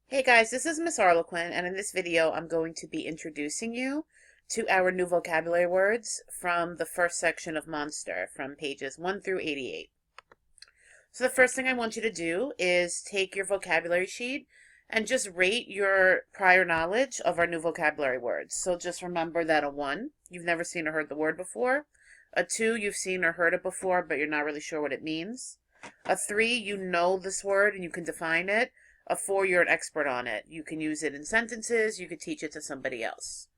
Hey guys, this is Miss Arlequin, and in this video I'm going to be introducing you to our new vocabulary words from the first section of Monster, from pages 1 through 88. So the first thing I want you to do is take your vocabulary sheet and just rate your prior knowledge of our new vocabulary words. So just remember that a 1, you've never seen or heard the word before. A 2, you've seen or heard it before, but you're not really sure what it means. A 3, you know this word and you can define it. A 4, you're an expert on it. You can use it in sentences. You could teach it to somebody else.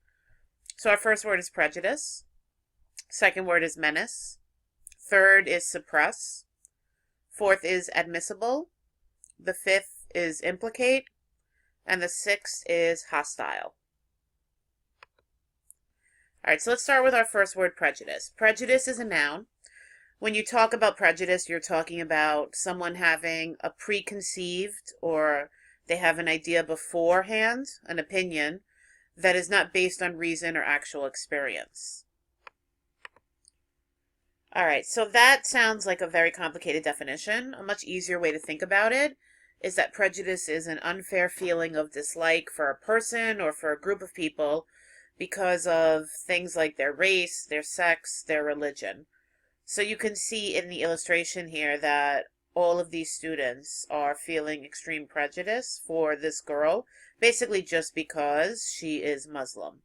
So our first word is prejudice. Second word is menace. Third is suppress. Fourth is admissible. The fifth is implicate. And the sixth is hostile. All right, so let's start with our first word, prejudice. Prejudice is a noun. When you talk about prejudice, you're talking about someone having a preconceived, or they have an idea beforehand, an opinion, that is not based on reason or actual experience. All right, so that sounds like a very complicated definition. A much easier way to think about it is that prejudice is an unfair feeling of dislike for a person or for a group of people because of things like their race, their sex, their religion. So you can see in the illustration here that all of these students are feeling extreme prejudice for this girl, basically just because she is Muslim.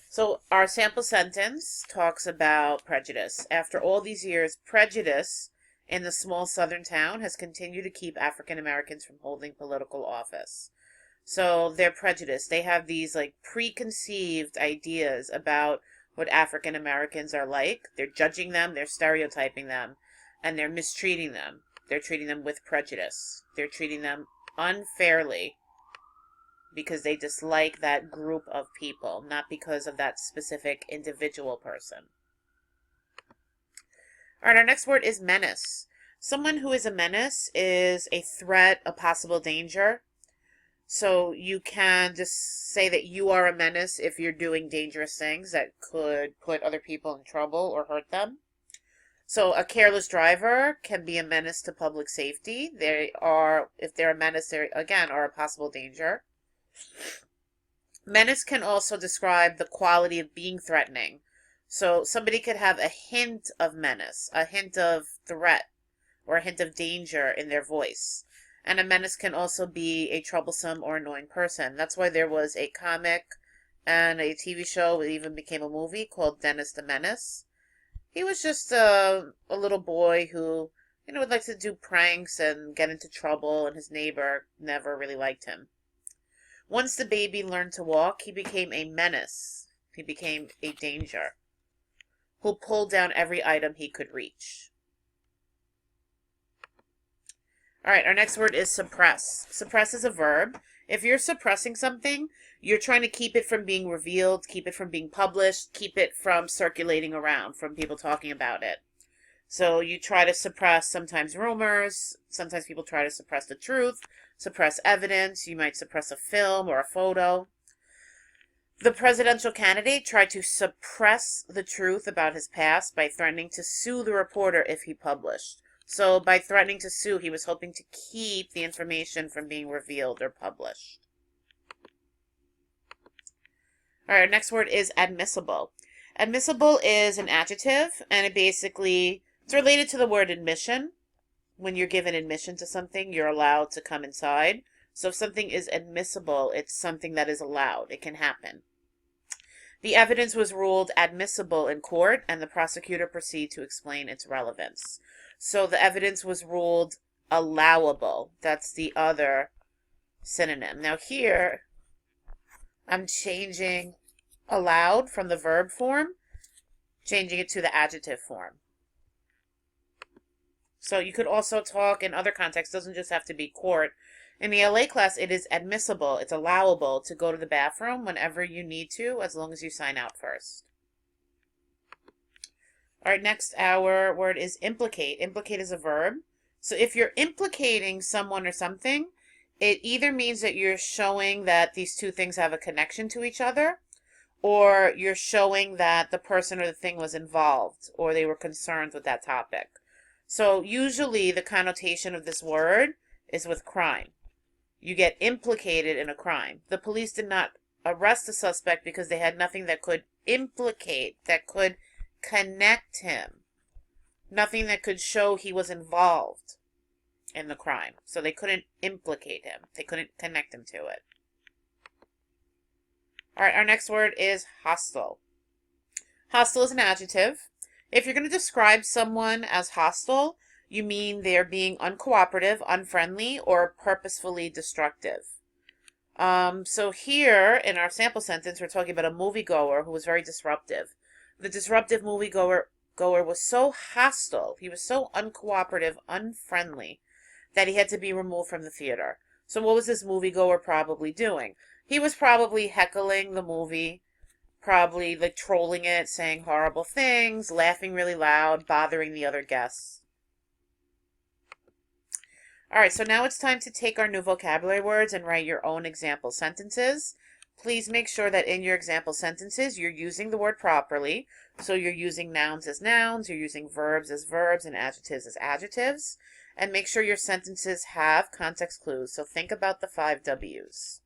So our sample sentence talks about prejudice. After all these years, prejudice in the small southern town has continued to keep African Americans from holding political office. So they're prejudiced. They have these like preconceived ideas about what African Americans are like. They're judging them, they're stereotyping them, and they're mistreating them. They're treating them with prejudice. They're treating them unfairly because they dislike that group of people, not because of that specific individual person. All right, our next word is menace. Someone who is a menace is a threat, a possible danger. So you can just say that you are a menace if you're doing dangerous things that could put other people in trouble or hurt them. So a careless driver can be a menace to public safety. If they're a menace, they again are a possible danger. Menace can also describe the quality of being threatening. So somebody could have a hint of menace, a hint of threat, or a hint of danger in their voice. And a menace can also be a troublesome or annoying person. That's why there was a comic and a TV show, it even became a movie called Dennis the Menace. He was just a little boy who, would like to do pranks and get into trouble, and his neighbor never really liked him. Once the baby learned to walk, he became a menace. He became a danger who pulled down every item he could reach. All right, our next word is suppress. Suppress is a verb. If you're suppressing something, you're trying to keep it from being revealed, keep it from being published, keep it from circulating around, from people talking about it. So you try to suppress sometimes rumors, sometimes people try to suppress the truth, suppress evidence, you might suppress a film or a photo. The presidential candidate tried to suppress the truth about his past by threatening to sue the reporter if he published. So by threatening to sue, he was hoping to keep the information from being revealed or published. All right, our next word is admissible. Admissible is an adjective, and it's related to the word admission. When you're given admission to something, you're allowed to come inside. So if something is admissible, it's something that is allowed. It can happen. The evidence was ruled admissible in court, and the prosecutor proceeded to explain its relevance. So the evidence was ruled allowable. That's the other synonym. Now here, I'm changing allowed from the verb form, changing it to the adjective form. So you could also talk in other contexts. It doesn't just have to be court. In the LA class, it is admissible. It's allowable to go to the bathroom whenever you need to, as long as you sign out first. All right, next, our word is implicate. Implicate is a verb. So if you're implicating someone or something, it either means that you're showing that these two things have a connection to each other, or you're showing that the person or the thing was involved, or they were concerned with that topic. So usually the connotation of this word is with crime. You get implicated in a crime. The police did not arrest the suspect because they had nothing that could implicate, that could connect him. Nothing that could show he was involved in the crime. So they couldn't implicate him. They couldn't connect him to it. All right, our next word is hostile. Hostile is an adjective. If you're going to describe someone as hostile, you mean they're being uncooperative, unfriendly, or purposefully destructive. So here in our sample sentence, we're talking about a moviegoer who was very disruptive. The disruptive moviegoer was so hostile, he was so uncooperative, unfriendly, that he had to be removed from the theater. So what was this moviegoer probably doing? He was probably heckling the movie, probably like trolling it, saying horrible things, laughing really loud, bothering the other guests. All right, so now it's time to take our new vocabulary words and write your own example sentences. Please make sure that in your example sentences, you're using the word properly. So you're using nouns as nouns, you're using verbs as verbs, and adjectives as adjectives. And make sure your sentences have context clues. So think about the 5 W's.